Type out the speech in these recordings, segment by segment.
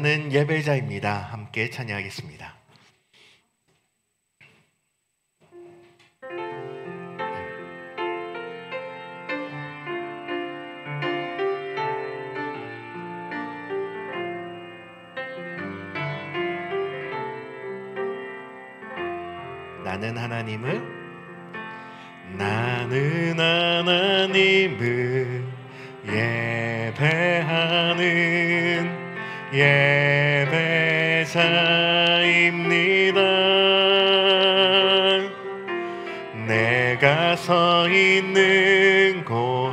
하는 예배자입니다. 함께 찬양하겠습니다. 나는 하나님을 예배하는 예배자입니다. 내가 서 있는 곳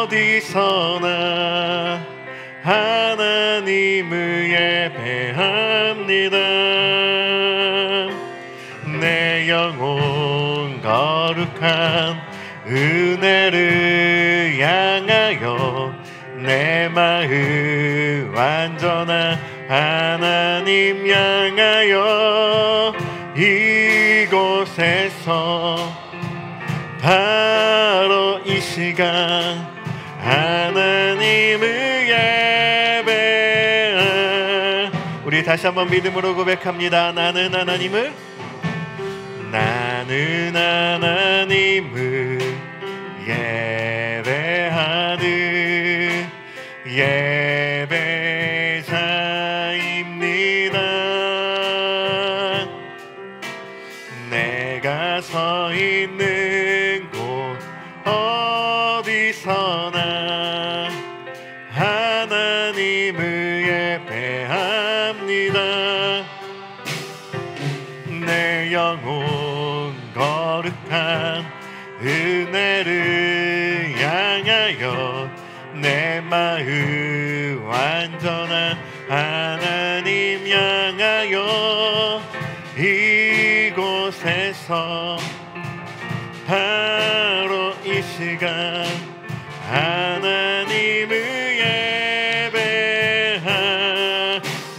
어디서나 하나님을 예배합니다. 내 영혼 거룩한 은혜를 향하여 내 마음 완전한 하나님 향하여 이곳에서 바로 이 시간 하나님을 예배하. 우리 다시 한번 믿음으로 고백합니다. 나는 하나님을 예배하는 예배자입니다. 내가 서 있는 곳 어디서나 하나님을 예배합니다. 내 영혼 거룩한 은혜를 향하여 내 마음 완전한 하나님 향하여 이곳에서 바로 이 시간 하나님을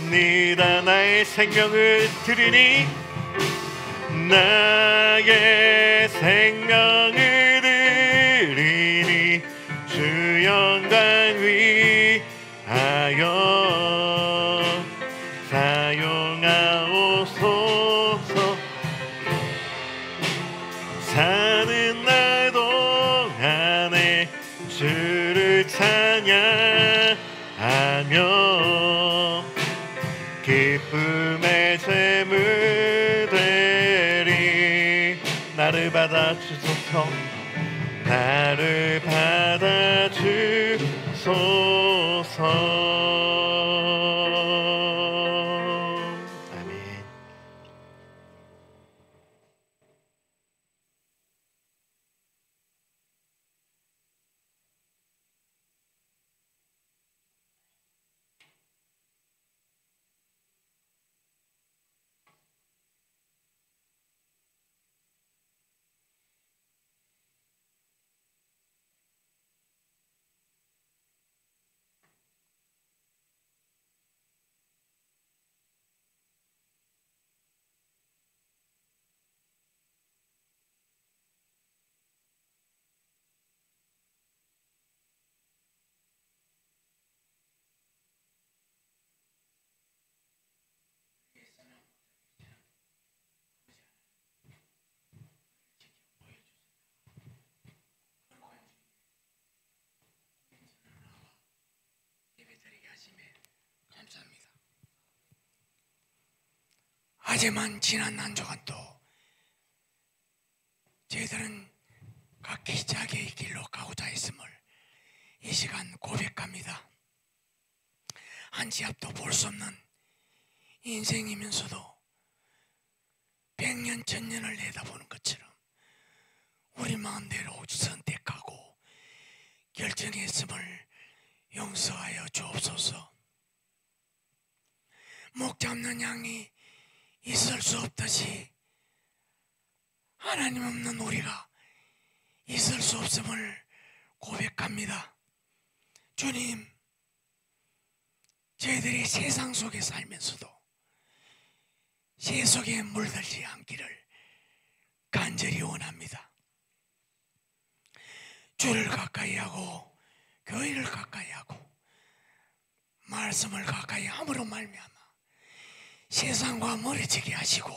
예배합니다. 나의 생명을 드리니 나의 생명을 드리니 주 영광 위하여 사용하옵소서. 사는 날 동안에 주를 찬양하며 기쁨의 제물 되리. 나를 받아주소서. 나를 받아주소서. 아멘. 하지만 지난 한 주간도 저희들은 각기 자기의 길로 가고자 했음을 이 시간 고백합니다. 한 치 앞도 볼 수 없는 인생이면서도 100년, 1000년을 내다보는 것처럼 우리 마음대로 선택하고 결정했음을 용서하여 주옵소서. 목 잡는 양이 있을 수 없듯이 하나님 없는 우리가 있을 수 없음을 고백합니다. 주님, 저희들이 세상 속에 살면서도 세속에 물들지 않기를 간절히 원합니다. 주를 가까이 하고 교회를 가까이 하고 말씀을 가까이 함으로 말미암아 세상과 멀어지게 하시고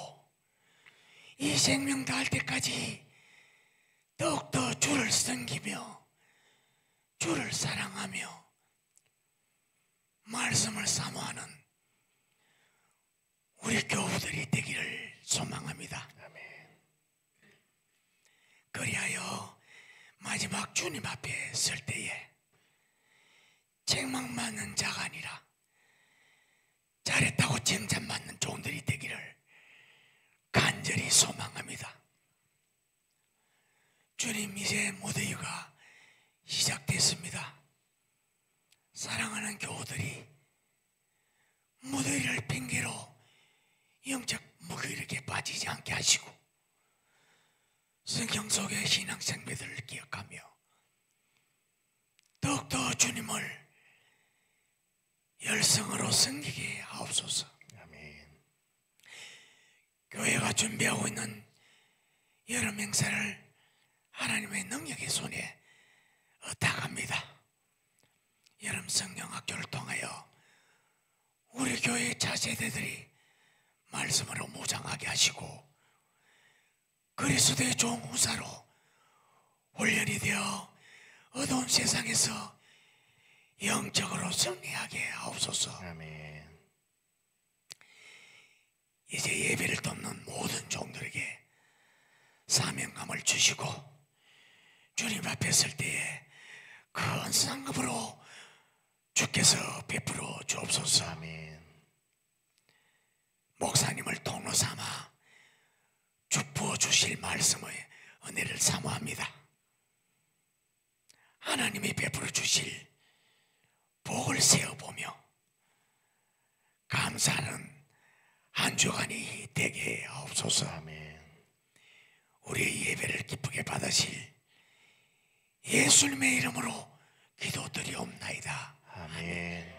이 생명 다할 때까지 더욱더 주를 섬기며 주를 사랑하며 말씀을 사모하는 우리 교우들이 되기를 소망합니다. 그리하여 마지막 주님 앞에 설 때에 책망받는 자가 아니라 잘했다고 칭찬받는 종들이 되기를 간절히 소망합니다. 주님, 이제 무더위가 시작됐습니다. 사랑하는 교우들이 무더위를 핑계로 영적 무기력에 빠지지 않게 하시고 성경 속의 신앙생배들을 기억하며 더욱더 주님을 열성으로 섬기게 하옵소서. 아멘. 교회가 준비하고 있는 여름 행사를 하나님의 능력의 손에 의탁합니다. 여름 성경학교를 통하여 우리 교회 차세대들이 말씀으로 무장하게 하시고 그리스도의 종 후사로 훈련이 되어 어두운 세상에서 영적으로 승리하게 하옵소서. 아멘. 이제 예배를 돕는 모든 종들에게 사명감을 주시고 주님 앞에 설 때에 큰 상급으로 주께서 베풀어 주옵소서. 아멘. 목사님을 통로 삼아 주부어 주실 말씀의 은혜를 사모합니다. 하나님이 베풀어 주실 복을 세어보며 감사하는 한 주간이 되게 하옵소서. 아멘. 우리의 예배를 기쁘게 받으실 예수님의 이름으로 기도드리옵나이다. 아멘.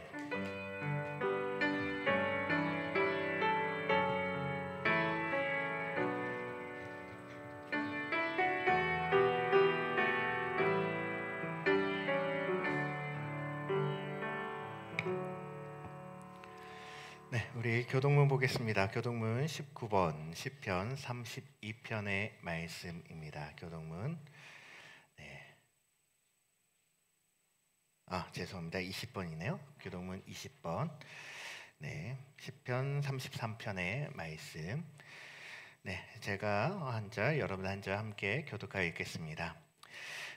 네, 우리 교동문 보겠습니다. 교동문 19번 시편 32편의 말씀입니다. 교동문 죄송합니다. 20번이네요. 교동문 20번. 네, 시편 33편의 말씀. 네, 제가 한 절, 여러분 한 절 함께 교독하여 읽겠습니다.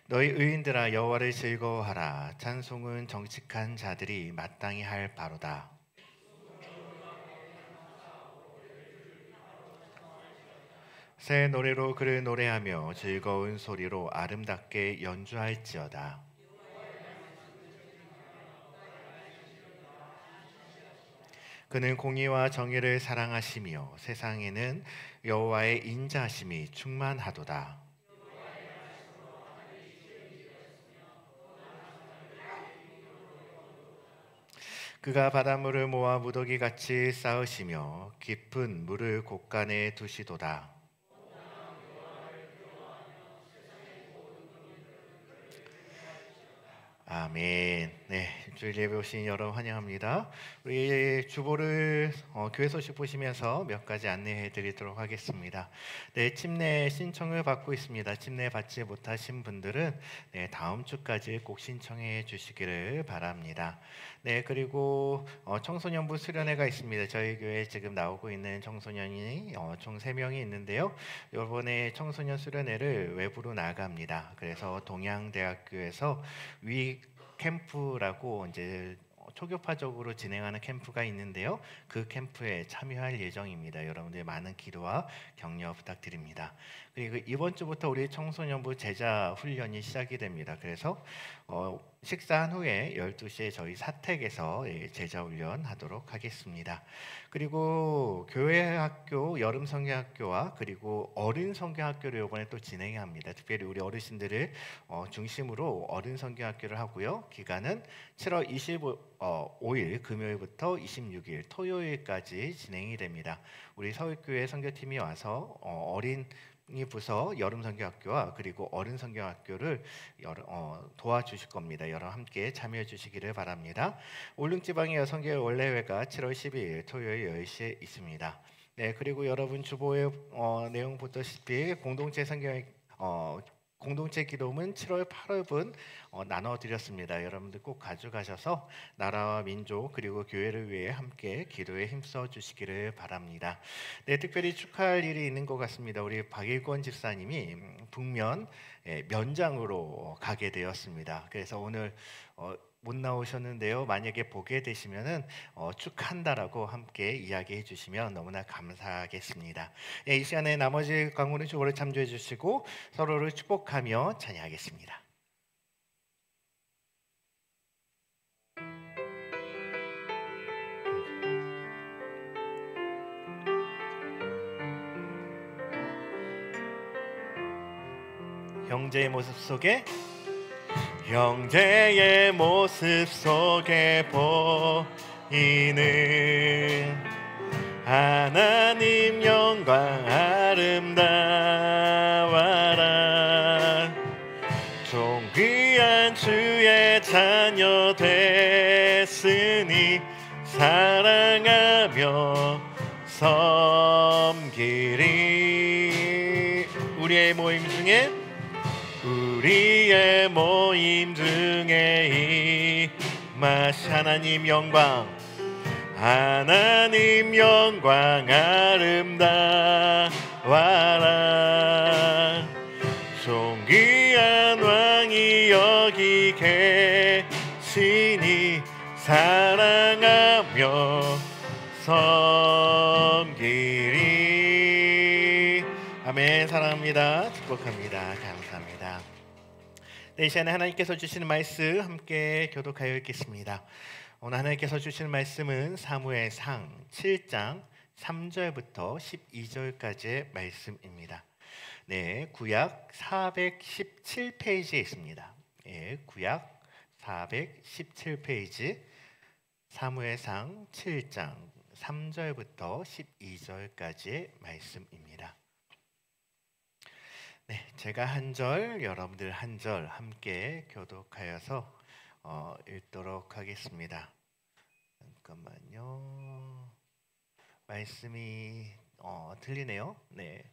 너희 의인들아 여호와를 즐거워하라. 찬송은 정직한 자들이 마땅히 할 바로다. 새 노래로 그를 노래하며 즐거운 소리로 아름답게 연주할지어다. 그는 공의와 정의를 사랑하시며 세상에는 여호와의 인자하심이 충만하도다. 그가 바닷물을 모아 무더기같이 쌓으시며 깊은 물을 곳간에 두시도다. 아멘. 네, 주일 예배 오신 여러분 환영합니다. 우리 주보를 교회 소식 보시면서 몇 가지 안내해 드리도록 하겠습니다. 네, 침례 신청을 받고 있습니다. 침례 받지 못하신 분들은 다음 주까지 꼭 신청해 주시기를 바랍니다. 네, 그리고 청소년부 수련회가 있습니다. 저희 교회에 지금 나오고 있는 청소년이 총 3명이 있는데요. 이번에 청소년 수련회를 외부로 나갑니다. 그래서 동양대학교에서 위 캠프라고 이제 초교파적으로 진행하는 캠프가 있는데요. 그 캠프에 참여할 예정입니다. 여러분들 많은 기도와 격려 부탁드립니다. 그리고 이번 주부터 우리 청소년부 제자 훈련이 시작이 됩니다. 그래서 식사한 후에 12시에 저희 사택에서 제자 훈련 하도록 하겠습니다. 그리고 교회 학교, 여름 성경학교와 그리고 어른 성경학교를 이번에 또 진행합니다. 특별히 우리 어르신들을 중심으로 어른 성경학교를 하고요. 기간은 7월 25일 금요일부터 26일 토요일까지 진행이 됩니다. 우리 서울교회 선교팀이 와서 어린 부서 여름 성경학교와 그리고 어른 성경학교를 도와주실 겁니다. 여러분 함께 참여해 주시기를 바랍니다. 울릉지방의 여성교회 원래회가 7월 12일 토요일 10시에 있습니다. 네, 그리고 여러분 주보의 내용 보다시피 공동체 성경 공동체 기도문 7월 8월분 나눠드렸습니다. 여러분들 꼭 가져가셔서 나라와 민족 그리고 교회를 위해 함께 기도에 힘써 주시기를 바랍니다. 네, 특별히 축하할 일이 있는 것 같습니다. 우리 박일권 집사님이 북면 면장으로 가게 되었습니다. 그래서 오늘 못 나오셨는데요. 만약에 보게 되시면은 축한다라고 함께 이야기해 주시면 너무나 감사하겠습니다. 네, 이 시간에 나머지 강우는 주보를 참조해 주시고 서로를 축복하며 찬양하겠습니다. 형제의 모습 속에 형제의 모습 속에 보이는 하나님 영광 아름다워라. 존귀한 주의 자녀 됐으니 사랑하며 섬기리. 우리의 모임 중에 임하시 하나님 영광 아름다워라. 존귀한 왕이 여기 계시니 사랑하며 섬기리. 아멘. 사랑합니다. 축복합니다. 감사합니다. 네, 이 시간에 하나님께서 주시는 말씀 함께 교독하여 읽겠습니다. 오늘 하나님께서 주시는 말씀은 사무엘상 7장 3절부터 12절까지의 말씀입니다. 네, 구약 417페이지에 있습니다. 예, 구약 417페이지 사무엘상 7장 3절부터 12절까지의 말씀입니다. 네, 제가 한 절, 여러분들 한 절 함께 교독하여서 읽도록 하겠습니다. 잠깐만요. 말씀이 틀리네요. 네,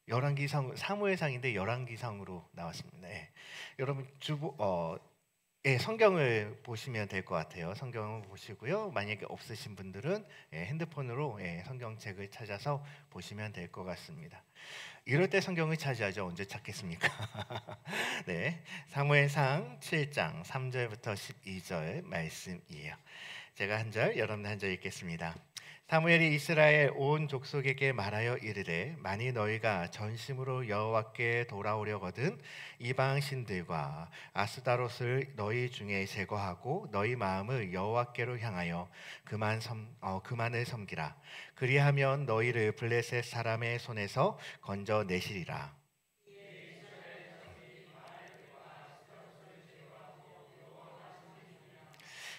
열왕기상 사무엘상인데 열왕기상으로 나왔습니다. 네. 여러분 성경을 보시면 될 것 같아요. 성경을 보시고요. 만약에 없으신 분들은 핸드폰으로 성경책을 찾아서 보시면 될 것 같습니다. 이럴 때 성경을 찾아야죠. 언제 찾겠습니까? 네, 사무엘상 7장 3절부터 12절 말씀이에요. 제가 한 절, 여러분 한 절 읽겠습니다. 사무엘이 이스라엘 온 족속에게 말하여 이르되 만일 너희가 전심으로 여호와께 돌아오려거든 이방 신들과 아스다롯을 너희 중에 제거하고 너희 마음을 여호와께로 향하여 그만을 섬기라. 그리하면 너희를 블레셋 사람의 손에서 건져내시리라.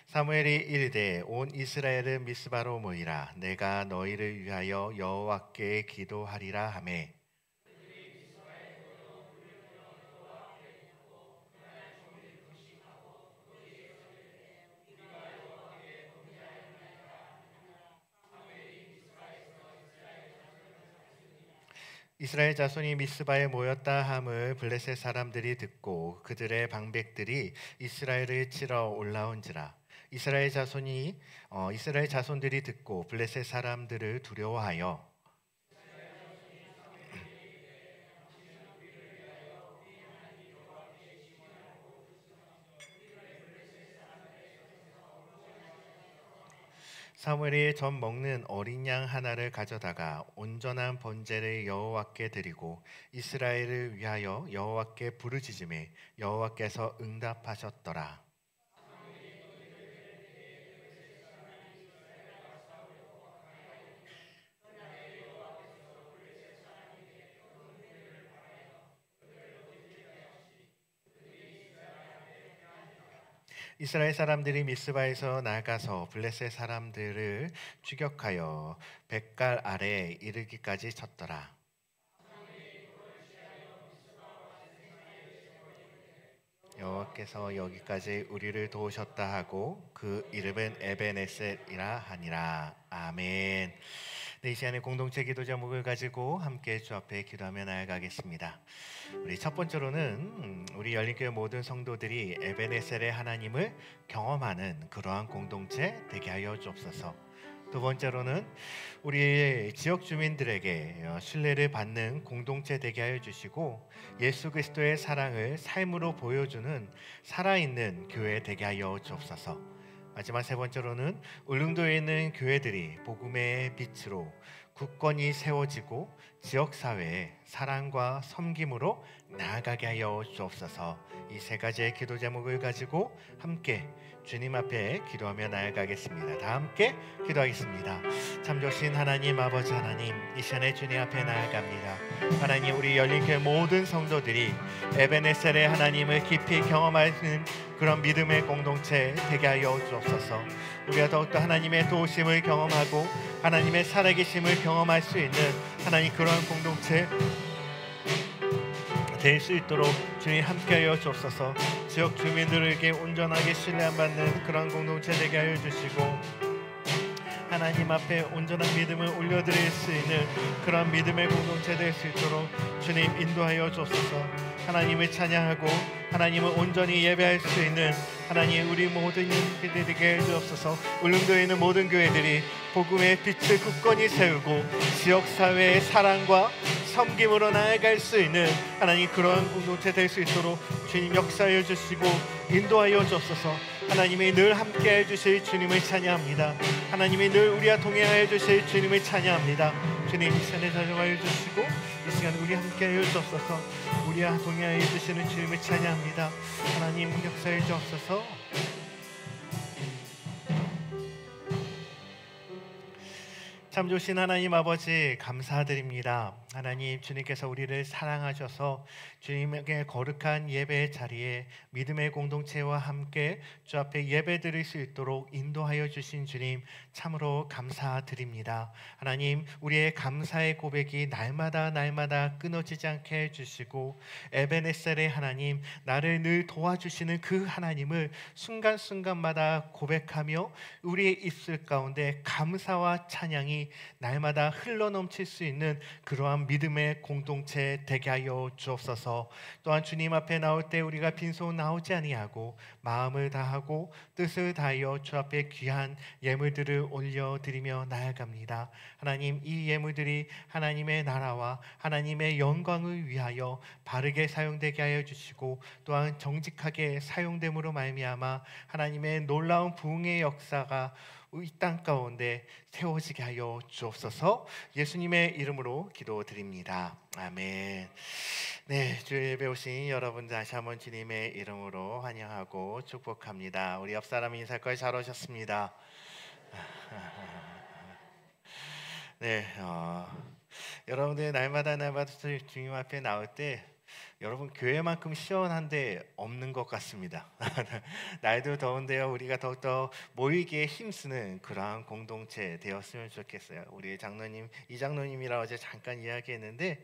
사무엘이 이르되 온 이스라엘은 미스바로 모이라. 내가 너희를 위하여 여호와께 기도하리라 하매 이스라엘 자손이 미스바에 모였다 함을 블레셋 사람들이 듣고 그들의 방백들이 이스라엘을 치러 올라온지라. 이스라엘 자손들이 듣고 블레셋 사람들을 두려워하여 사무엘이 젖 먹는 어린 양 하나를 가져다가 온전한 번제를 여호와께 드리고 이스라엘을 위하여 여호와께 부르짖음에 여호와께서 응답하셨더라. 이스라엘 사람들이 미스바에서 나가서 블레셋 사람들을 추격하여 벳갈 아래에 이르기까지 쳤더라. 여호와께서 여기까지 우리를 도우셨다 하고 그 이름은 에베네셀이라 하니라. 아멘. 네, 이 시간에 공동체 기도 제목을 가지고 함께 주 앞에 기도하며 나아가겠습니다. 우리 첫 번째로는 우리 열린교회 모든 성도들이 에베네셀의 하나님을 경험하는 그러한 공동체 되게 하여 주옵소서. 두 번째로는 우리 지역 주민들에게 신뢰를 받는 공동체 되게 하여 주시고 예수 그리스도의 사랑을 삶으로 보여주는 살아있는 교회 되게 하여 주옵소서. 마지막 세 번째로는 울릉도에 있는 교회들이 복음의 빛으로 굳건히 세워지고 지역사회에 사랑과 섬김으로 나아가게 하여 주옵소서. 이 세 가지의 기도 제목을 가지고 함께 주님 앞에 기도하며 나아가겠습니다. 다 함께 기도하겠습니다. 참 좋으신 하나님 아버지 하나님, 이 시간에 주님 앞에 나아갑니다. 하나님, 우리 열린교회 모든 성도들이 에베네셀의 하나님을 깊이 경험하는 그런 믿음의 공동체 되게 하여 주옵소서. 우리가 더욱더 하나님의 도우심을 경험하고 하나님의 살아계심을 경험할 수 있는 하나님 그러한 공동체 될 수 있도록 주님 함께하여 주옵소서. 지역 주민들에게 온전하게 신뢰받는 그런 공동체 되게 하여 주시고 하나님 앞에 온전한 믿음을 올려드릴 수 있는 그런 믿음의 공동체 될 수 있도록 주님 인도하여 주옵소서. 하나님을 찬양하고 하나님을 온전히 예배할 수 있는 하나님 우리 모든 인들에게 주옵소서. 울릉도에 있는 모든 교회들이 복음의 빛을 굳건히 세우고 지역사회의 사랑과 섬김으로 나아갈 수 있는 하나님 그러한 공동체 될 수 있도록 주님 역사해 주시고 인도하여 주옵소서. 하나님이 늘 함께해 주실 주님을 찬양합니다. 하나님이 늘 우리와 동행하여 주실 주님을 찬양합니다. 주님 이 시간에 전용하여 주시고 이 시간 우리 함께하여 주옵소서. 우리와 동행하여 주시는 주님을 찬양합니다. 하나님 역사해 주옵소서. 참 좋으신 하나님 아버지 감사드립니다. 하나님 주님께서 우리를 사랑하셔서 주님에게 거룩한 예배의 자리에 믿음의 공동체와 함께 주 앞에 예배 드릴 수 있도록 인도하여 주신 주님 참으로 감사드립니다. 하나님 우리의 감사의 고백이 날마다 끊어지지 않게 해주시고 에베네셀의 하나님 나를 늘 도와주시는 그 하나님을 순간순간마다 고백하며 우리의 입술 가운데 감사와 찬양이 날마다 흘러넘칠 수 있는 그러한 믿음의 공동체 되게 하여 주옵소서. 또한 주님 앞에 나올 때 우리가 빈손 나오지 아니하고 마음을 다하고 뜻을 다하여 주 앞에 귀한 예물들을 올려드리며 나아갑니다. 하나님 이 예물들이 하나님의 나라와 하나님의 영광을 위하여 바르게 사용되게 하여 주시고 또한 정직하게 사용됨으로 말미암아 하나님의 놀라운 부흥의 역사가 이 땅 가운데 세워지게 하여 주옵소서. 예수님의 이름으로 기도드립니다. 아멘. 네, 주의 예배 오신 여러분 다시 한번 주님의 이름으로 환영하고 축복합니다. 우리 옆 사람 인사까지 잘 오셨습니다. 네, 여러분들 날마다 주님 앞에 나올 때 여러분 교회만큼 시원한데 없는 것 같습니다. 날도 더운데요. 우리가 더욱더 모이기에 힘쓰는 그러한 공동체 되었으면 좋겠어요. 우리 장로님, 이 장로님이랑 어제 잠깐 이야기했는데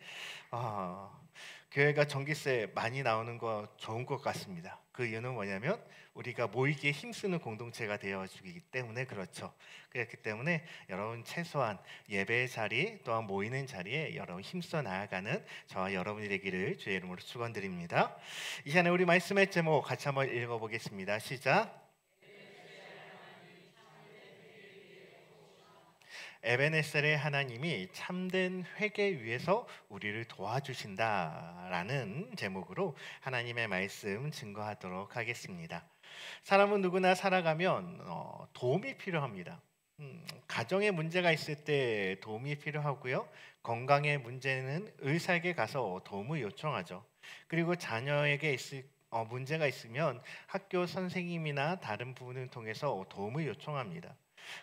교회가 전기세 많이 나오는 거 좋은 것 같습니다. 그 이유는 뭐냐면 우리가 모이기에 힘쓰는 공동체가 되어주기 때문에 그렇죠. 그렇기 때문에 여러분 최소한 예배의 자리 또한 모이는 자리에 여러분 힘써 나아가는 저와 여러분이 되기를 주의 이름으로 축원드립니다. 이 시간에 우리 말씀의 제목 같이 한번 읽어보겠습니다. 시작. 에베네셀의 하나님이 참된 회개 위해서 우리를 도와주신다라는 제목으로 하나님의 말씀 증거하도록 하겠습니다. 사람은 누구나 살아가면 도움이 필요합니다. 가정에 문제가 있을 때 도움이 필요하고요. 건강의 문제는 의사에게 가서 도움을 요청하죠. 그리고 자녀에게 문제가 있으면 학교 선생님이나 다른 분을 통해서 도움을 요청합니다.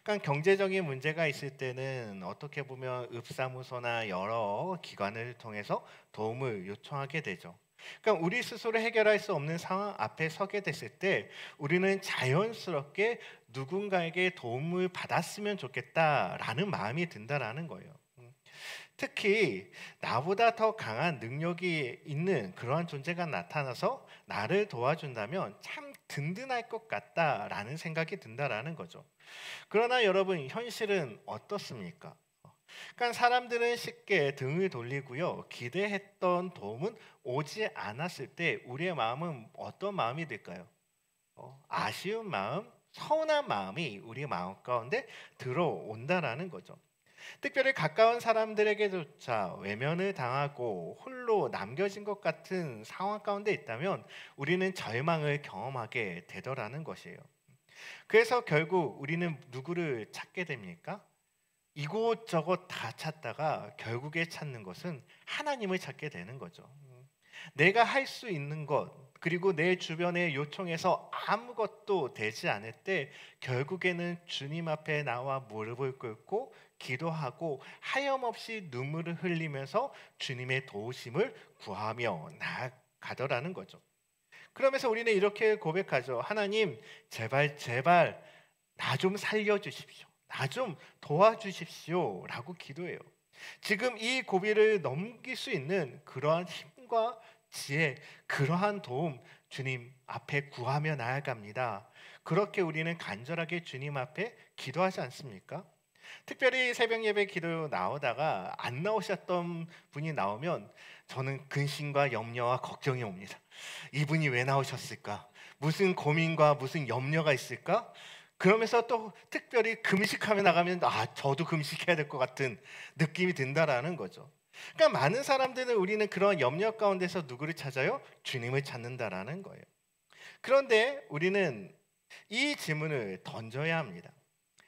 그러니까 경제적인 문제가 있을 때는 어떻게 보면 읍사무소나 여러 기관을 통해서 도움을 요청하게 되죠. 그러니까 우리 스스로 해결할 수 없는 상황 앞에 서게 됐을 때 우리는 자연스럽게 누군가에게 도움을 받았으면 좋겠다라는 마음이 든다라는 거예요. 특히 나보다 더 강한 능력이 있는 그러한 존재가 나타나서 나를 도와준다면 참 든든할 것 같다라는 생각이 든다라는 거죠. 그러나 여러분, 현실은 어떻습니까? 그러니까 사람들은 쉽게 등을 돌리고요. 기대했던 도움은 오지 않았을 때 우리의 마음은 어떤 마음이 될까요? 아쉬운 마음, 서운한 마음이 우리 마음 가운데 들어온다라는 거죠. 특별히 가까운 사람들에게조차 외면을 당하고 홀로 남겨진 것 같은 상황 가운데 있다면 우리는 절망을 경험하게 되더라는 것이에요. 그래서 결국 우리는 누구를 찾게 됩니까? 이곳저곳 다 찾다가 결국에 찾는 것은 하나님을 찾게 되는 거죠. 내가 할 수 있는 것, 그리고 내 주변의 요청에서 아무것도 되지 않을 때 결국에는 주님 앞에 나와 무릎을 꿇고 기도하고 하염없이 눈물을 흘리면서 주님의 도우심을 구하며 나아가더라는 거죠. 그러면서 우리는 이렇게 고백하죠. 하나님, 제발 제발 나 좀 살려주십시오. 나 좀 도와주십시오. 라고 기도해요. 지금 이 고비를 넘길 수 있는 그러한 힘과 지혜, 그러한 도움 주님 앞에 구하며 나아갑니다. 그렇게 우리는 간절하게 주님 앞에 기도하지 않습니까? 특별히 새벽 예배 기도 나오다가 안 나오셨던 분이 나오면 저는 근심과 염려와 걱정이 옵니다. 이분이 왜 나오셨을까? 무슨 고민과 무슨 염려가 있을까? 그러면서 또 특별히 금식하며 나가면 저도 금식해야 될 것 같은 느낌이 든다라는 거죠. 그러니까 많은 사람들은 우리는 그런 염려 가운데서 누구를 찾아요? 주님을 찾는다라는 거예요. 그런데 우리는 이 질문을 던져야 합니다.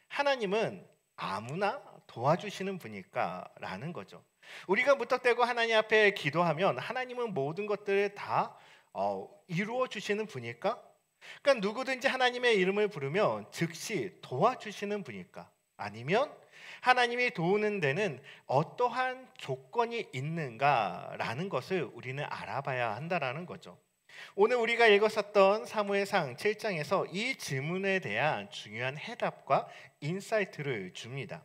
하나님은 아무나 도와주시는 분일까? 라는 거죠. 우리가 무턱대고 하나님 앞에 기도하면 하나님은 모든 것들을 다 이루어 주시는 분일까? 그러니까 누구든지 하나님의 이름을 부르면 즉시 도와주시는 분일까? 아니면 하나님이 도우는 데는 어떠한 조건이 있는가라는 것을 우리는 알아봐야 한다라는 거죠. 오늘 우리가 읽었었던 사무엘상 7장에서 이 질문에 대한 중요한 해답과 인사이트를 줍니다.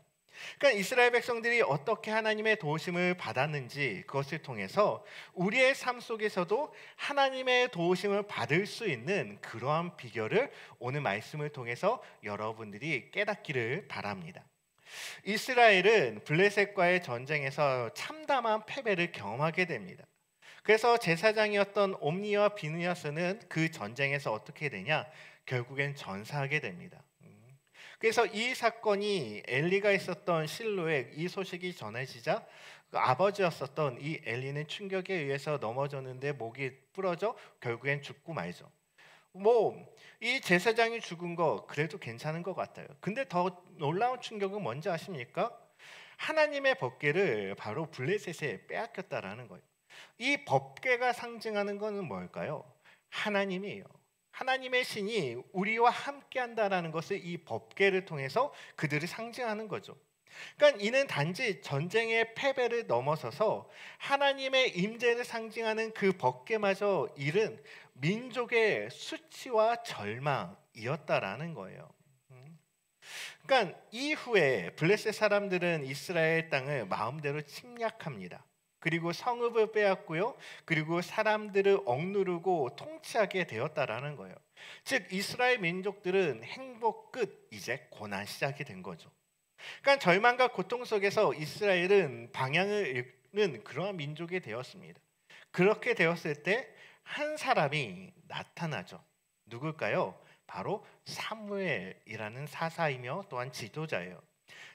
그러니까 이스라엘 백성들이 어떻게 하나님의 도우심을 받았는지 그것을 통해서 우리의 삶 속에서도 하나님의 도우심을 받을 수 있는 그러한 비결을 오늘 말씀을 통해서 여러분들이 깨닫기를 바랍니다. 이스라엘은 블레셋과의 전쟁에서 참담한 패배를 경험하게 됩니다. 그래서 제사장이었던 옴니와 비느하스는 그 전쟁에서 어떻게 되냐? 결국엔 전사하게 됩니다. 그래서 이 사건이 엘리가 있었던 실로에 이 소식이 전해지자 그 아버지였었던 이 엘리는 충격에 의해서 넘어졌는데 목이 부러져 결국엔 죽고 말죠. 이 제사장이 죽은 거 그래도 괜찮은 것 같아요. 근데 더 놀라운 충격은 뭔지 아십니까? 하나님의 법궤를 바로 블레셋에 빼앗겼다라는 거예요. 이 법궤가 상징하는 것은 뭘까요? 하나님이에요. 하나님의 신이 우리와 함께한다라는 것을 이 법궤를 통해서 그들이 상징하는 거죠. 그러니까 이는 단지 전쟁의 패배를 넘어서서 하나님의 임재를 상징하는 그 법궤마저 잃은 민족의 수치와 절망이었다라는 거예요. 그러니까 이후에 블레셋 사람들은 이스라엘 땅을 마음대로 침략합니다. 그리고 성읍을 빼앗고요. 그리고 사람들을 억누르고 통치하게 되었다라는 거예요. 즉 이스라엘 민족들은 행복 끝, 이제 고난 시작이 된 거죠. 그러니까 절망과 고통 속에서 이스라엘은 방향을 잃는 그러한 민족이 되었습니다. 그렇게 되었을 때 한 사람이 나타나죠. 누굴까요? 바로 사무엘이라는 사사이며 또한 지도자예요.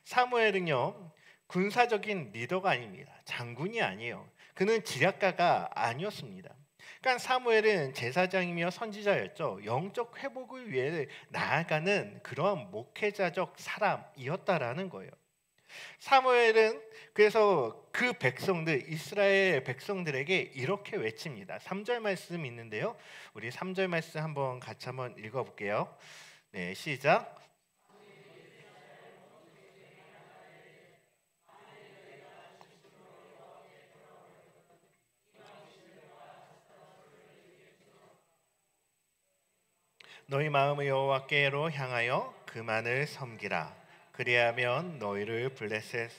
사무엘은요, 군사적인 리더가 아닙니다. 장군이 아니에요. 그는 지략가가 아니었습니다. 그러니까 사무엘은 제사장이며 선지자였죠. 영적 회복을 위해 나아가는 그런 목회자적 사람이었다라는 거예요. 사무엘은 그래서 그 백성들, 이스라엘 백성들에게 이렇게 외칩니다. 3절 말씀 있는데요. 우리 3절 말씀 같이 한번 읽어볼게요. 네, 시작. 너희 마음을 여호와께로 향하여 그만을 섬기라. 그리하면 너희를 블레셋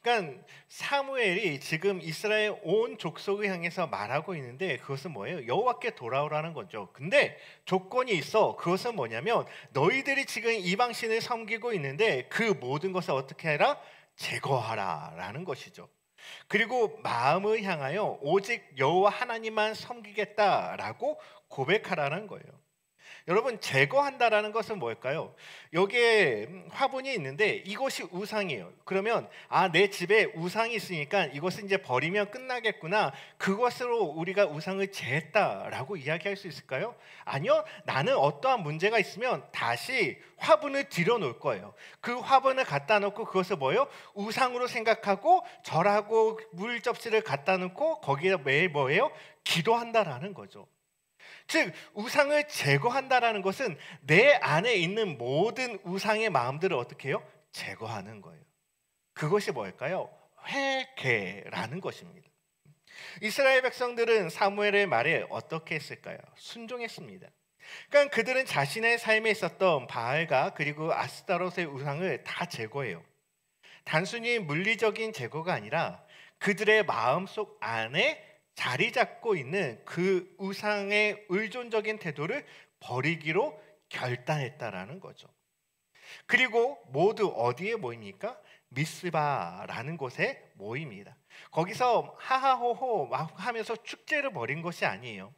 그러니까 사무엘이 지금 이스라엘 온 족속을 향해서 말하고 있는데 그것은 뭐예요? 여호와께 돌아오라는 거죠. 근데 조건이 있어. 그것은 뭐냐면 너희들이 지금 이방신을 섬기고 있는데 그 모든 것을 어떻게 해라? 제거하라라는 것이죠. 그리고 마음을 향하여 오직 여호와 하나님만 섬기겠다라고 고백하라는 거예요. 여러분, 제거한다라는 것은 뭘까요? 여기에 화분이 있는데 이것이 우상이에요. 그러면 내 집에 우상이 있으니까 이것을 이제 버리면 끝나겠구나. 그것으로 우리가 우상을 제했다라고 이야기할 수 있을까요? 아니요. 나는 어떠한 문제가 있으면 다시 화분을 들여놓을 거예요. 그 화분을 갖다 놓고 그것을 뭐예요? 우상으로 생각하고 절하고 물 접시를 갖다 놓고 거기에 매일 뭐예요? 기도한다라는 거죠. 즉 우상을 제거한다라는 것은 내 안에 있는 모든 우상의 마음들을 어떻게 해요? 제거하는 거예요. 그것이 뭘까요? 회개라는 것입니다. 이스라엘 백성들은 사무엘의 말에 어떻게 했을까요? 순종했습니다. 그러니까 그들은 자신의 삶에 있었던 바알과 그리고 아스타롯의 우상을 다 제거해요. 단순히 물리적인 제거가 아니라 그들의 마음속 안에 자리 잡고 있는 그 우상의 의존적인 태도를 버리기로 결단했다라는 거죠. 그리고 모두 어디에 모입니까? 미스바라는 곳에 모입니다. 거기서 하하호호 막 하면서 축제를 벌인 것이 아니에요.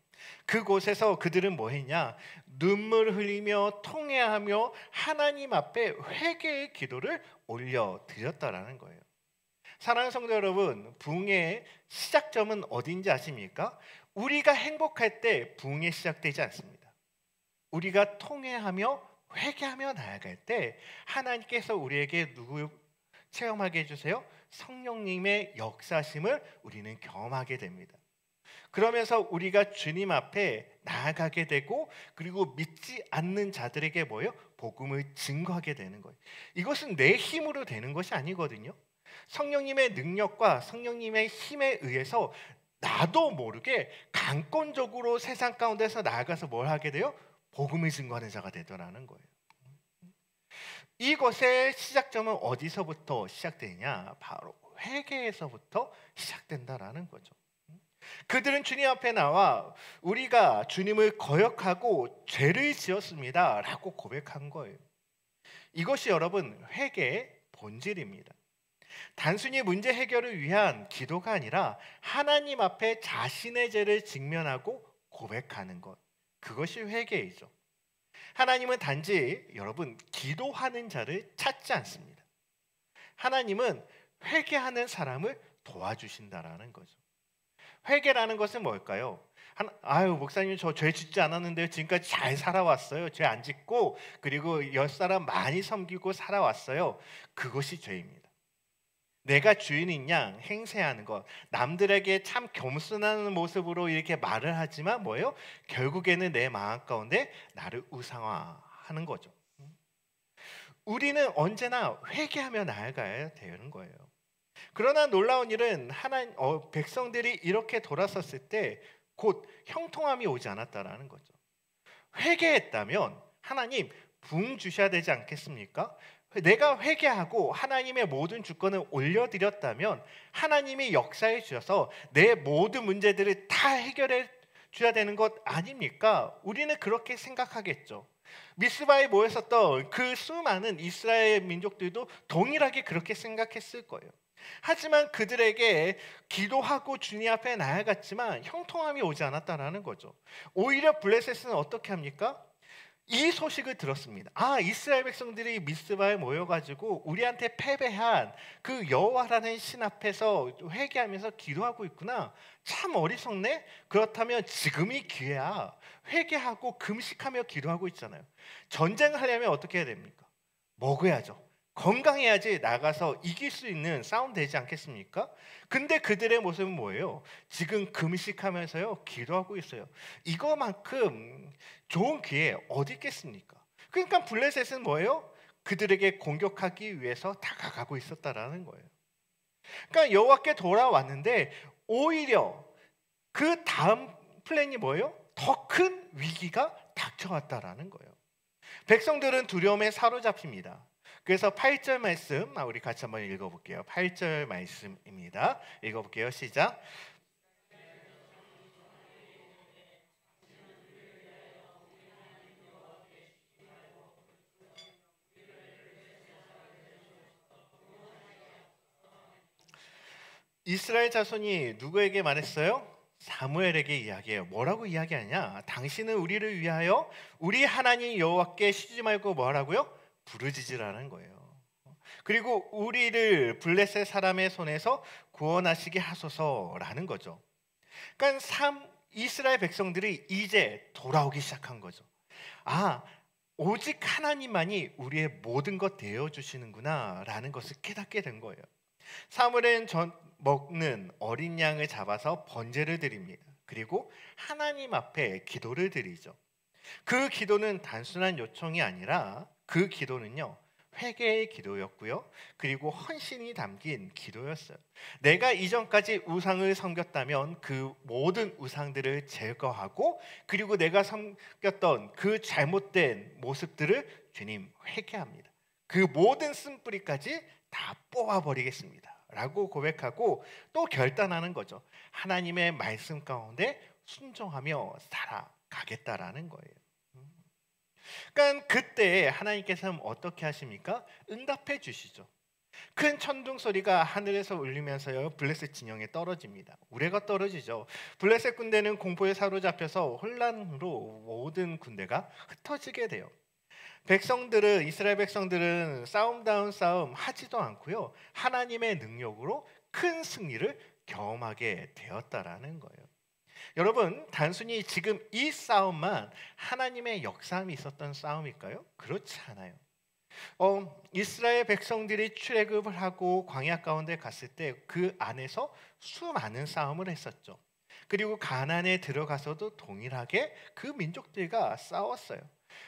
그곳에서 그들은 뭐 했냐? 눈물 흘리며 통회하며 하나님 앞에 회개의 기도를 올려드렸다라는 거예요. 사랑하는 성도 여러분, 부흥의 시작점은 어딘지 아십니까? 우리가 행복할 때 부흥이 시작되지 않습니다. 우리가 통회하며 회개하며 나아갈 때 하나님께서 우리에게 누구 체험하게 해주세요? 성령님의 역사심을 우리는 경험하게 됩니다. 그러면서 우리가 주님 앞에 나아가게 되고 그리고 믿지 않는 자들에게 뭐예요? 복음을 증거하게 되는 거예요. 이것은 내 힘으로 되는 것이 아니거든요. 성령님의 능력과 성령님의 힘에 의해서 나도 모르게 강권적으로 세상 가운데서 나아가서 뭘 하게 돼요? 복음을 증거하는 자가 되더라는 거예요. 이것의 시작점은 어디서부터 시작되냐? 바로 회개에서부터 시작된다라는 거죠. 그들은 주님 앞에 나와 우리가 주님을 거역하고 죄를 지었습니다 라고 고백한 거예요. 이것이 여러분 회개의 본질입니다. 단순히 문제 해결을 위한 기도가 아니라 하나님 앞에 자신의 죄를 직면하고 고백하는 것, 그것이 회개이죠. 하나님은 단지 여러분 기도하는 자를 찾지 않습니다. 하나님은 회개하는 사람을 도와주신다라는 거죠. 회개라는 것은 뭘까요? 아유 목사님 저 죄 짓지 않았는데 지금까지 잘 살아왔어요. 죄 안 짓고 그리고 옆사람 많이 섬기고 살아왔어요. 그것이 죄입니다. 내가 주인인 양 행세하는 것, 남들에게 참 겸손한 모습으로 이렇게 말을 하지만 뭐예요? 결국에는 내 마음 가운데 나를 우상화하는 거죠. 우리는 언제나 회개하며 나아가야 되는 거예요. 그러나 놀라운 일은 백성들이 이렇게 돌아섰을 때 곧 형통함이 오지 않았다라는 거죠. 회개했다면 하나님 부흥 주셔야 되지 않겠습니까? 내가 회개하고 하나님의 모든 주권을 올려드렸다면 하나님이 역사해 주셔서 내 모든 문제들을 다 해결해 줘야 되는 것 아닙니까? 우리는 그렇게 생각하겠죠. 미스바에 모였었던 그 수많은 이스라엘 민족들도 동일하게 그렇게 생각했을 거예요. 하지만 그들에게 기도하고 주님 앞에 나아갔지만 형통함이 오지 않았다라는 거죠. 오히려 블레셋은 어떻게 합니까? 이 소식을 들었습니다. 이스라엘 백성들이 미스바에 모여가지고 우리한테 패배한 그 여호와라는 신 앞에서 회개하면서 기도하고 있구나. 참 어리석네. 그렇다면 지금이 기회야. 회개하고 금식하며 기도하고 있잖아요. 전쟁을 하려면 어떻게 해야 됩니까? 먹어야죠. 건강해야지 나가서 이길 수 있는 싸움 되지 않겠습니까? 근데 그들의 모습은 뭐예요? 지금 금식하면서요 기도하고 있어요. 이거만큼 좋은 기회 어디 있겠습니까? 그러니까 블레셋은 뭐예요? 그들에게 공격하기 위해서 다가가고 있었다라는 거예요. 그러니까 여호와께 돌아왔는데 오히려 그 다음 플랜이 뭐예요? 더 큰 위기가 닥쳐왔다라는 거예요. 백성들은 두려움에 사로잡힙니다. 그래서 8절 말씀 우리 같이 한번 읽어볼게요. 8절 말씀입니다. 읽어볼게요. 시작. 이스라엘 자손이 누구에게 말했어요? 사무엘에게 이야기해요. 뭐라고 이야기하냐? 당신은 우리를 위하여 우리 하나님 여호와께 쉬지 말고 뭐하라고요? 부르짖으라는 거예요. 그리고 우리를 블레셋 사람의 손에서 구원하시게 하소서라는 거죠. 그러니까 이스라엘 백성들이 이제 돌아오기 시작한 거죠. 아, 오직 하나님만이 우리의 모든 것 되어 주시는구나라는 것을 깨닫게 된 거예요. 사무엘은 먹는 어린 양을 잡아서 번제를 드립니다. 그리고 하나님 앞에 기도를 드리죠. 그 기도는 단순한 요청이 아니라 그 기도는요, 회개의 기도였고요. 그리고 헌신이 담긴 기도였어요. 내가 이전까지 우상을 섬겼다면 그 모든 우상들을 제거하고, 그리고 내가 섬겼던 그 잘못된 모습들을 주님 회개합니다. 그 모든 쓴뿌리까지 다 뽑아버리겠습니다 라고 고백하고 또 결단하는 거죠. 하나님의 말씀 가운데 순종하며 살아가겠다라는 거예요. 그러니까 그때 하나님께서는 어떻게 하십니까? 응답해 주시죠. 큰 천둥 소리가 하늘에서 울리면서요, 블레셋 진영에 떨어집니다. 우레가 떨어지죠. 블레셋 군대는 공포에 사로잡혀서 혼란으로 모든 군대가 흩어지게 돼요. 이스라엘 백성들은 싸움다운 싸움 하지도 않고요, 하나님의 능력으로 큰 승리를 경험하게 되었다라는 거예요. 여러분, 단순히 지금 이 싸움만 하나님의 역사함이 있었던 싸움일까요? 그렇지 않아요. 이스라엘 백성들이 출애굽을 하고 광야 가운데 갔을 때 그 안에서 수많은 싸움을 했었죠. 그리고 가나안에 들어가서도 동일하게 그 민족들과 싸웠어요.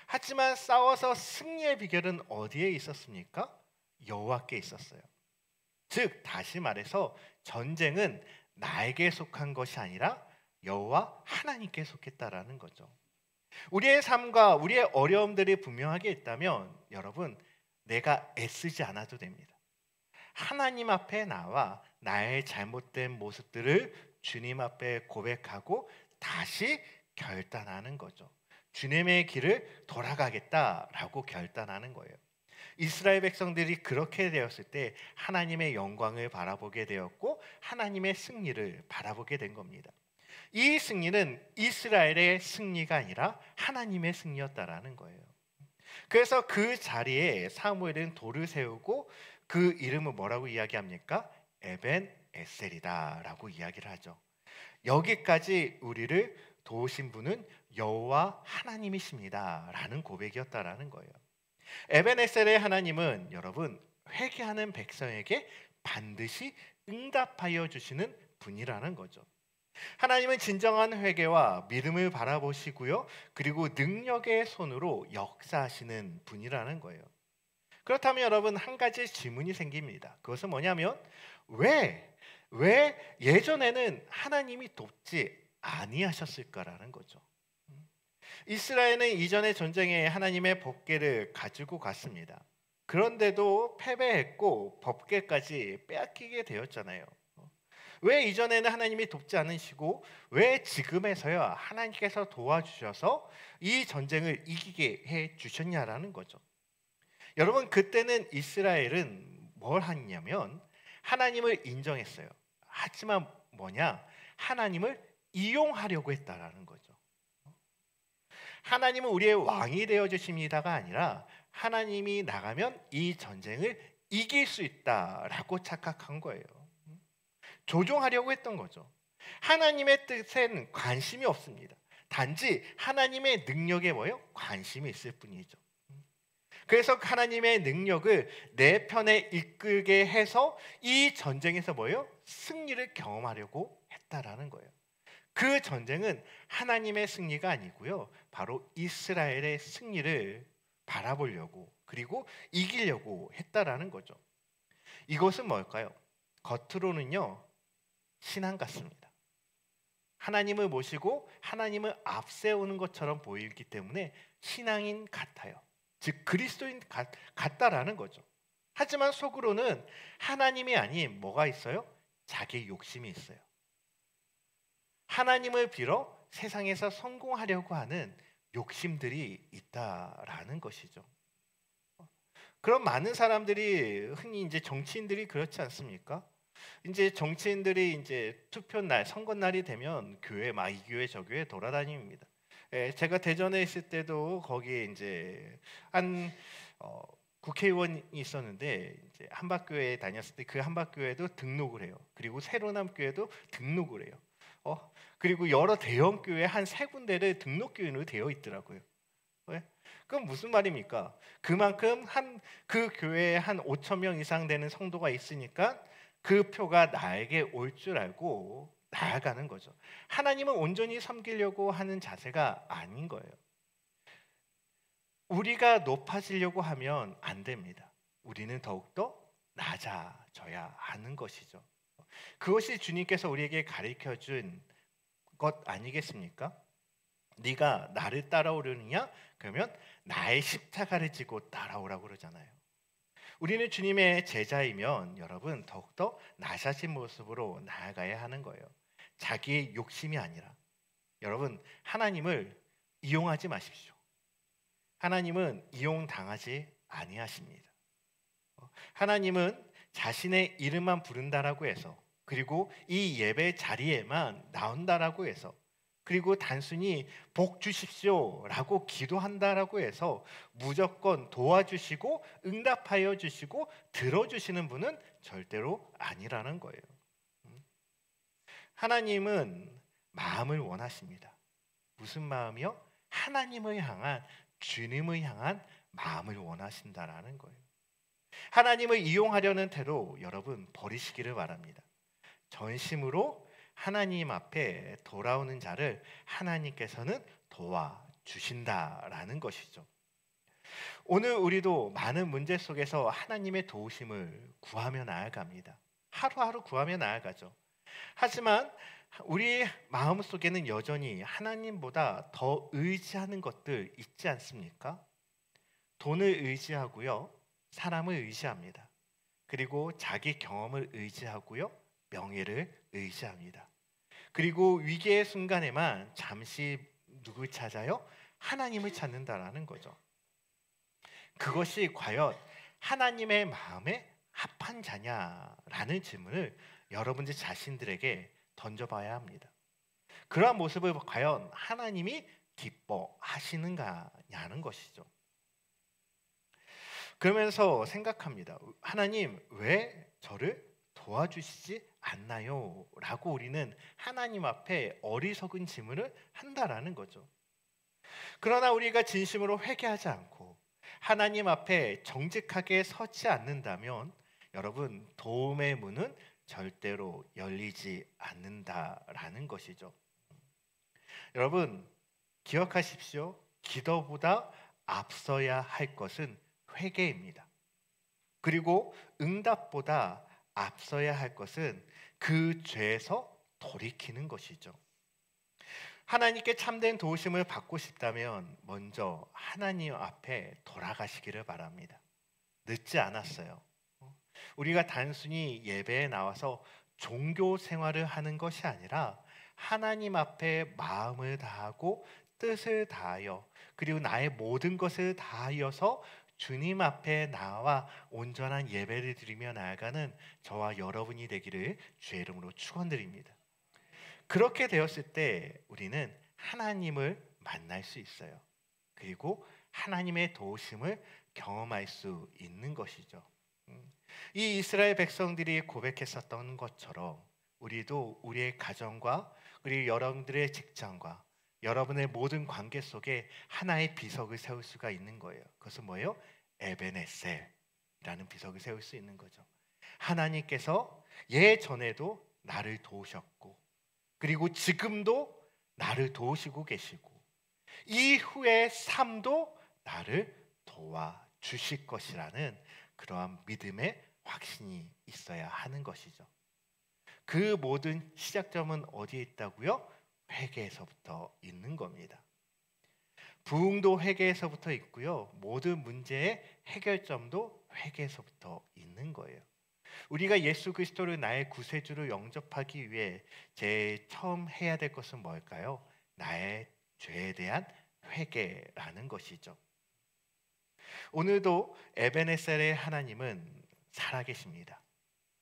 하지만 싸워서 승리의 비결은 어디에 있었습니까? 여호와께 있었어요. 즉, 다시 말해서 전쟁은 나에게 속한 것이 아니라 여호와 하나님께 속했다라는 거죠. 우리의 삶과 우리의 어려움들이 분명하게 있다면 여러분, 내가 애쓰지 않아도 됩니다. 하나님 앞에 나와 나의 잘못된 모습들을 주님 앞에 고백하고 다시 결단하는 거죠. 주님의 길을 돌아가겠다라고 결단하는 거예요. 이스라엘 백성들이 그렇게 되었을 때 하나님의 영광을 바라보게 되었고 하나님의 승리를 바라보게 된 겁니다. 이 승리는 이스라엘의 승리가 아니라 하나님의 승리였다라는 거예요. 그래서 그 자리에 사무엘은 돌을 세우고 그 이름을 뭐라고 이야기합니까? 에벤 에셀이다라고 이야기를 하죠. 여기까지 우리를 도우신 분은 여호와 하나님이십니다라는 고백이었다라는 거예요. 에벤 에셀의 하나님은 여러분, 회개하는 백성에게 반드시 응답하여 주시는 분이라는 거죠. 하나님은 진정한 회개와 믿음을 바라보시고요, 그리고 능력의 손으로 역사하시는 분이라는 거예요. 그렇다면 여러분, 한 가지 질문이 생깁니다. 그것은 뭐냐면 왜 예전에는 하나님이 돕지 아니하셨을까라는 거죠. 이스라엘은 이전의 전쟁에 하나님의 법궤를 가지고 갔습니다. 그런데도 패배했고 법궤까지 빼앗기게 되었잖아요. 왜 이전에는 하나님이 돕지 않으시고 왜 지금에서야 하나님께서 도와주셔서 이 전쟁을 이기게 해 주셨냐라는 거죠. 여러분, 그때는 이스라엘은 뭘 했냐면 하나님을 인정했어요. 하지만 하나님을 이용하려고 했다라는 거죠. 하나님은 우리의 왕이 되어 주십니다가 아니라 하나님이 나가면 이 전쟁을 이길 수 있다라고 착각한 거예요. 조종하려고 했던 거죠. 하나님의 뜻엔 관심이 없습니다. 단지 하나님의 능력에 관심이 있을 뿐이죠. 그래서 하나님의 능력을 내 편에 이끌게 해서 이 전쟁에서 승리를 경험하려고 했다라는 거예요. 그 전쟁은 하나님의 승리가 아니고요, 바로 이스라엘의 승리를 바라보려고 그리고 이기려고 했다라는 거죠. 이것은 뭘까요? 겉으로는요, 신앙 같습니다. 하나님을 모시고 하나님을 앞세우는 것처럼 보이기 때문에 신앙인 같아요. 즉 그리스도인 같다라는 거죠. 하지만 속으로는 하나님이 아닌 뭐가 있어요? 자기의 욕심이 있어요. 하나님을 빌어 세상에서 성공하려고 하는 욕심들이 있다라는 것이죠. 그런 많은 사람들이 흔히 이제 정치인들이 그렇지 않습니까? 이제 정치인들이 이제 투표 날, 선거 날이 되면 교회 막 이 교회 저 교회 돌아다닙니다. 예, 제가 대전에 있을 때도 거기에 이제 한 국회의원이 있었는데 이제 한박교회에 다녔을 때 그 한박교회도 등록을 해요. 그리고 새로남교회도 등록을 해요. 그리고 여러 대형 교회 한 세 군데를 등록교인으로 되어 있더라고요. 왜? 그럼 무슨 말입니까? 그만큼 그 교회에 한 5천 명 이상 되는 성도가 있으니까 그 표가 나에게 올 줄 알고 나아가는 거죠. 하나님은 온전히 섬기려고 하는 자세가 아닌 거예요. 우리가 높아지려고 하면 안 됩니다. 우리는 더욱더 낮아져야 하는 것이죠. 그것이 주님께서 우리에게 가르쳐 준 것 아니겠습니까? 네가 나를 따라오려느냐? 그러면 나의 십자가를 지고 따라오라고 그러잖아요. 우리는 주님의 제자이면 여러분 더욱더 낮아진 모습으로 나아가야 하는 거예요. 자기의 욕심이 아니라. 여러분, 하나님을 이용하지 마십시오. 하나님은 이용당하지 아니하십니다. 하나님은 자신의 이름만 부른다라고 해서, 그리고 이 예배 자리에만 나온다라고 해서, 그리고 단순히 복 주십시오라고 기도한다라고 해서 무조건 도와주시고 응답하여 주시고 들어주시는 분은 절대로 아니라는 거예요. 하나님은 마음을 원하십니다. 무슨 마음이요? 하나님을 향한, 주님을 향한 마음을 원하신다라는 거예요. 하나님을 이용하려는 태도 여러분 버리시기를 바랍니다. 전심으로 하나님 앞에 돌아오는 자를 하나님께서는 도와주신다라는 것이죠. 오늘 우리도 많은 문제 속에서 하나님의 도우심을 구하며 나아갑니다. 하루하루 구하며 나아가죠. 하지만 우리 마음속에는 여전히 하나님보다 더 의지하는 것들 있지 않습니까? 돈을 의지하고요, 사람을 의지합니다. 그리고 자기 경험을 의지하고요, 명예를 의지합니다. 그리고 위기의 순간에만 잠시 누굴 찾아요? 하나님을 찾는다라는 거죠. 그것이 과연 하나님의 마음에 합한 자냐라는 질문을 여러분들 자신들에게 던져봐야 합니다. 그러한 모습을 과연 하나님이 기뻐하시는가냐는 것이죠. 그러면서 생각합니다. 하나님 왜 저를 도와주시지 않나요? 라고 우리는 하나님 앞에 어리석은 질문을 한다라는 거죠. 그러나 우리가 진심으로 회개하지 않고 하나님 앞에 정직하게 서지 않는다면 여러분 도움의 문은 절대로 열리지 않는다라는 것이죠. 여러분 기억하십시오. 기도보다 앞서야 할 것은 회개입니다. 그리고 응답보다 앞서야 할 것은 그 죄에서 돌이키는 것이죠. 하나님께 참된 도우심을 받고 싶다면 먼저 하나님 앞에 돌아가시기를 바랍니다. 늦지 않았어요. 우리가 단순히 예배에 나와서 종교 생활을 하는 것이 아니라 하나님 앞에 마음을 다하고 뜻을 다하여 그리고 나의 모든 것을 다하여서 주님 앞에 나와 온전한 예배를 드리며 나아가는 저와 여러분이 되기를 주의 이름으로 축원드립니다. 그렇게 되었을 때 우리는 하나님을 만날 수 있어요. 그리고 하나님의 도우심을 경험할 수 있는 것이죠. 이 이스라엘 백성들이 고백했었던 것처럼 우리도 우리의 가정과 그리고 여러분들의 직장과 여러분의 모든 관계 속에 하나의 비석을 세울 수가 있는 거예요. 그것은 뭐예요? 에베네셀이라는 비석을 세울 수 있는 거죠. 하나님께서 예전에도 나를 도우셨고 그리고 지금도 나를 도우시고 계시고 이후의 삶도 나를 도와주실 것이라는 그러한 믿음의 확신이 있어야 하는 것이죠. 그 모든 시작점은 어디에 있다고요? 회개에서부터 있는 겁니다. 부흥도 회개에서부터 있고요. 모든 문제의 해결점도 회개에서부터 있는 거예요. 우리가 예수 그리스도를 나의 구세주로 영접하기 위해 제일 처음 해야 될 것은 뭘까요? 나의 죄에 대한 회개라는 것이죠. 오늘도 에베네셀의 하나님은 살아계십니다.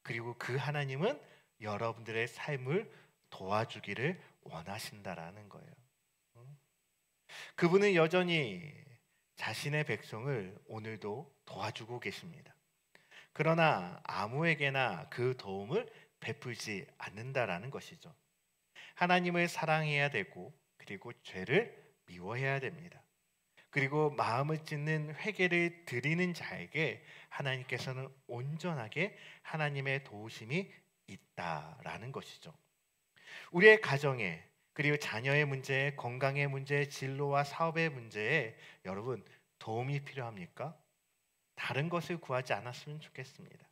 그리고 그 하나님은 여러분들의 삶을 도와주기를 원하신다라는 거예요. 그분은 여전히 자신의 백성을 오늘도 도와주고 계십니다. 그러나 아무에게나 그 도움을 베풀지 않는다라는 것이죠. 하나님을 사랑해야 되고, 그리고 죄를 미워해야 됩니다. 그리고 마음을 찢는 회개를 드리는 자에게 하나님께서는 온전하게 하나님의 도우심이 있다라는 것이죠. 우리의 가정에, 그리고 자녀의 문제, 건강의 문제, 진로와 사업의 문제에 여러분 도움이 필요합니까? 다른 것을 구하지 않았으면 좋겠습니다.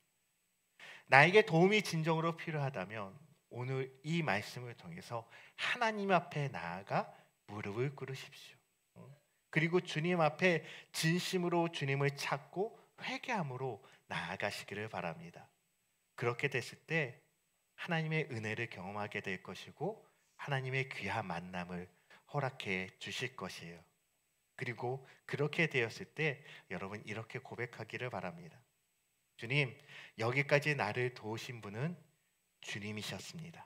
나에게 도움이 진정으로 필요하다면 오늘 이 말씀을 통해서 하나님 앞에 나아가 무릎을 꿇으십시오. 그리고 주님 앞에 진심으로 주님을 찾고 회개함으로 나아가시기를 바랍니다. 그렇게 됐을 때 하나님의 은혜를 경험하게 될 것이고 하나님의 귀한 만남을 허락해 주실 것이에요. 그리고 그렇게 되었을 때 여러분 이렇게 고백하기를 바랍니다. 주님, 여기까지 나를 도우신 분은 주님이셨습니다.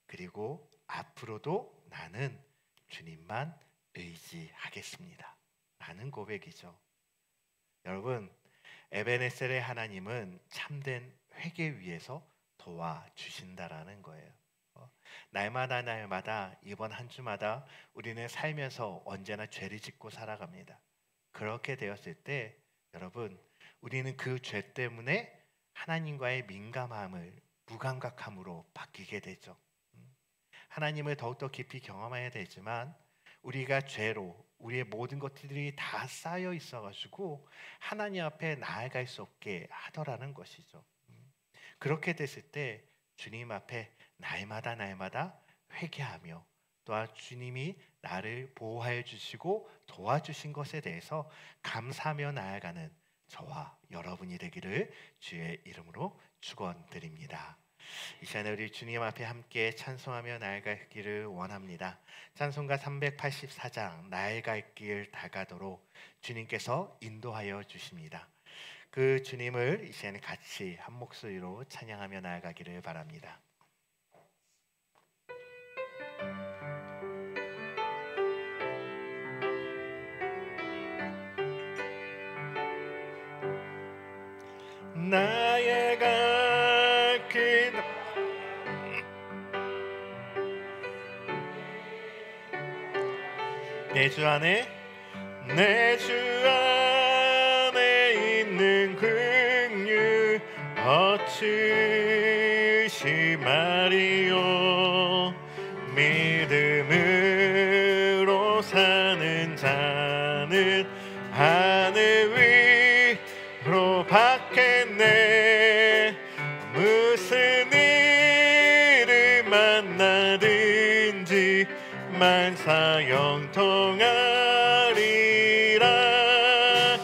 그리고 앞으로도 나는 주님만 의지하겠습니다. 라는 고백이죠. 여러분, 에베네셀의 하나님은 참된 회개 위에서 도와주신다라는 거예요. 날마다 이번 한 주마다 우리는 살면서 언제나 죄를 짓고 살아갑니다. 그렇게 되었을 때 여러분, 우리는 그 죄 때문에 하나님과의 민감함을 무감각함으로 바뀌게 되죠. 하나님을 더욱더 깊이 경험해야 되지만 우리가 죄로 우리의 모든 것들이 다 쌓여 있어가지고 하나님 앞에 나아갈 수 없게 하더라는 것이죠. 그렇게 됐을 때 주님 앞에 날마다 회개하며 또한 주님이 나를 보호하여 주시고 도와주신 것에 대해서 감사하며 나아가는 저와 여러분이 되기를 주의 이름으로 축원드립니다. 이 시간에 우리 주님 앞에 함께 찬송하며 나아가기를 원합니다. 찬송가 384장 나의 갈 길 다가도록 주님께서 인도하여 주십니다. 그 주님을 이 시간에 같이 한 목소리로 찬양하며 나아가기를 바랍니다. 나의 갈 길 내 주 안에 있는 긍휼 어찌시 말이요 믿음으로 사는 자는 하늘 위로 받겠네. 무슨 일을 만나든지 만사형통하리라.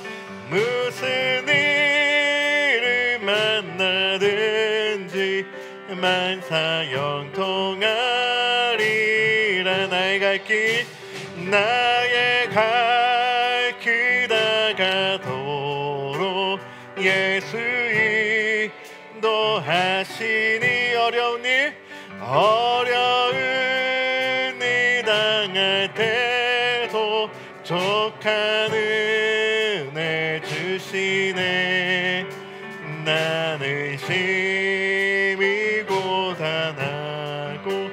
무슨 일을 만나든지 만사형통하리라. 나의 갈 길 다가도록 예수 인도하시니. 어려운 일 당할 때도 족한 은혜 주시네. 나는 심히 고단하고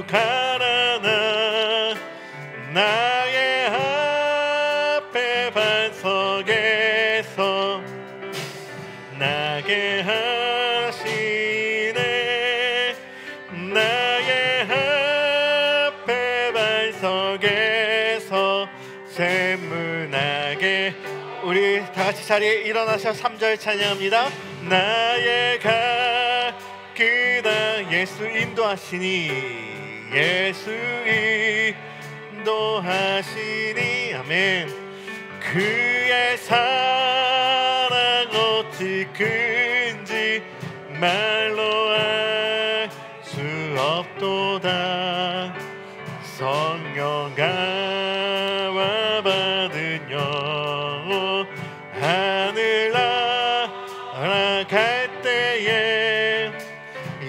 가난한 나의 앞에 반석에서 나게 하시네. 나의 앞에 반석에서 샘물 나게. 우리 다같이 자리에 일어나서 3절 찬양합니다. 나의 그다 예수 인도하시니. 예수 인도하시니. 아멘. 그의 사랑 어찌 큰지 말로 알 수 없도다. 성령 감화 받은 영 하늘 날아갈 때에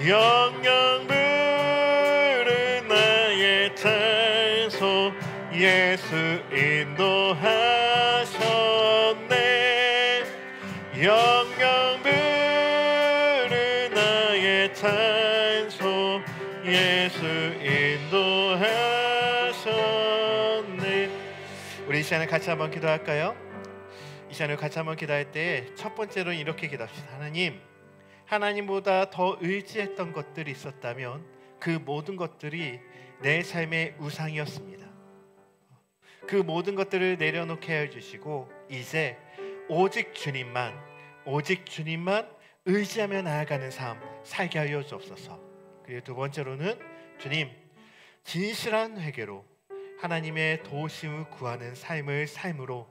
영영 부른 나의 찬송 예수 인도하셨네. 영영 부른 나의 찬송 예수 인도하셨네. 우리 이 시간에 같이 한번 기도할까요? 이 시간에 같이 한번 기도할 때 첫 번째로 이렇게 기도합시다. 하나님보다 더 의지했던 것들이 있었다면 그 모든 것들이 내 삶의 우상이었습니다. 그 모든 것들을 내려놓게 해주시고 이제 오직 주님만 의지하며 나아가는 삶 살게 하여 주옵소서. 그리고 두 번째로는 주님, 진실한 회개로 하나님의 도우심을 구하는 삶으로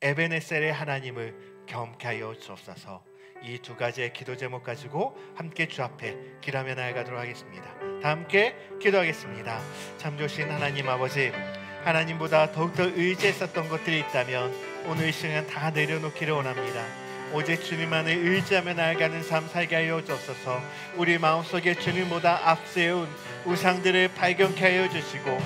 에베네셀의 하나님을 경험케 하여 주옵소서. 이 두 가지의 기도 제목 가지고 함께 주 앞에 기도하며 나아가도록 하겠습니다. 다 함께 기도하겠습니다. 참 좋으신 하나님 아버지, 하나님보다 더욱더 의지했었던 것들이 있다면 오늘 이 시간 다 내려놓기를 원합니다. 오직 주님만을 의지하며 나아가는 삶 살게 하여 주옵소서. 우리 마음속에 주님보다 앞세운 우상들을 발견케 하여 주시고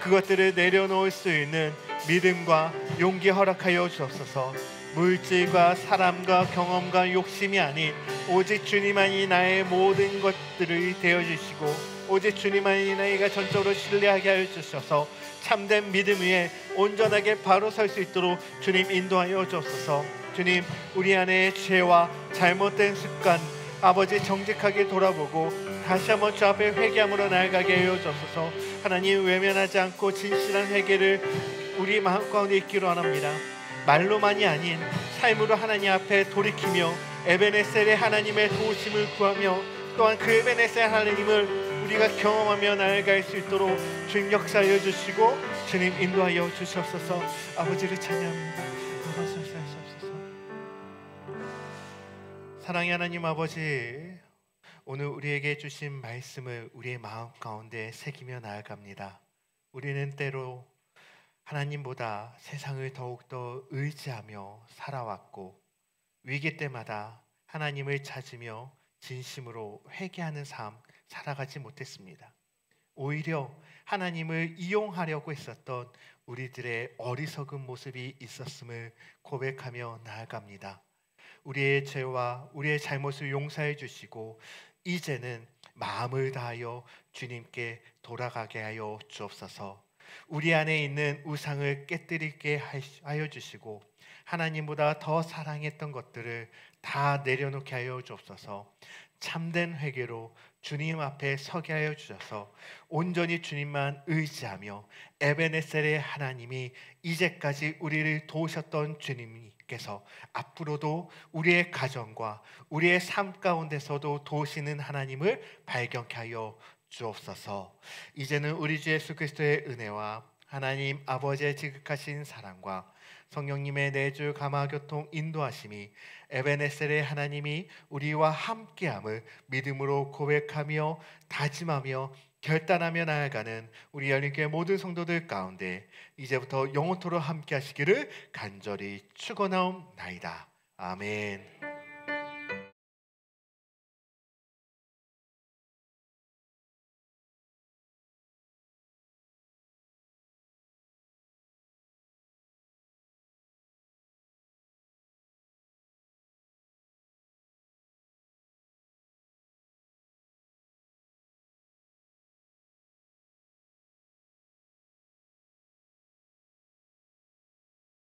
그것들을 내려놓을 수 있는 믿음과 용기 허락하여 주옵소서. 물질과 사람과 경험과 욕심이 아닌 오직 주님만이 나의 모든 것들을 되어주시고 오직 주님만이 나이가 전적으로 신뢰하게 하여 주셔서 참된 믿음 위에 온전하게 바로 설 수 있도록 주님 인도하여 주옵소서. 주님, 우리 안에 죄와 잘못된 습관 아버지 정직하게 돌아보고 다시 한번 주 앞에 회개함으로 나아가게 하여 주옵소서. 하나님, 외면하지 않고 진실한 회개를 우리 마음 가운데 있기로 원합니다. 말로만이 아닌 삶으로 하나님 앞에 돌이키며 에베네셀의 하나님의 도우심을 구하며 또한 그 에베네셀 하나님을 우리가 경험하며 나아갈 수 있도록 주님 역사하여 주시고 주님 인도하여 주시옵소서. 아버지를 찬양합니다. 사랑의 하나님 아버지, 오늘 우리에게 주신 말씀을 우리의 마음 가운데 새기며 나아갑니다. 우리는 때로 하나님보다 세상을 더욱더 의지하며 살아왔고 위기 때마다 하나님을 찾으며 진심으로 회개하는 삶 살아가지 못했습니다. 오히려 하나님을 이용하려고 했었던 우리들의 어리석은 모습이 있었음을 고백하며 나아갑니다. 우리의 죄와 우리의 잘못을 용서해 주시고 이제는 마음을 다하여 주님께 돌아가게 하여 주옵소서. 우리 안에 있는 우상을 깨뜨리게 하여 주시고 하나님보다 더 사랑했던 것들을 다 내려놓게 하여 주옵소서. 참된 회개로 주님 앞에 서게 하여 주셔서 온전히 주님만 의지하며 에베네셀의 하나님이 이제까지 우리를 도우셨던 주님께서 앞으로도 우리의 가정과 우리의 삶 가운데서도 도우시는 하나님을 발견케 하여 주옵소서. 이제는 우리 주 예수 그리스도의 은혜와 하나님 아버지의 지극하신 사랑과 성령님의 내주 감화 교통 인도하심이 에베네셀의 하나님이 우리와 함께함을 믿음으로 고백하며 다짐하며 결단하며 나아가는 우리 열린교회 모든 성도들 가운데 이제부터 영원토록 함께 하시기를 간절히 축원하옵나이다. 아멘.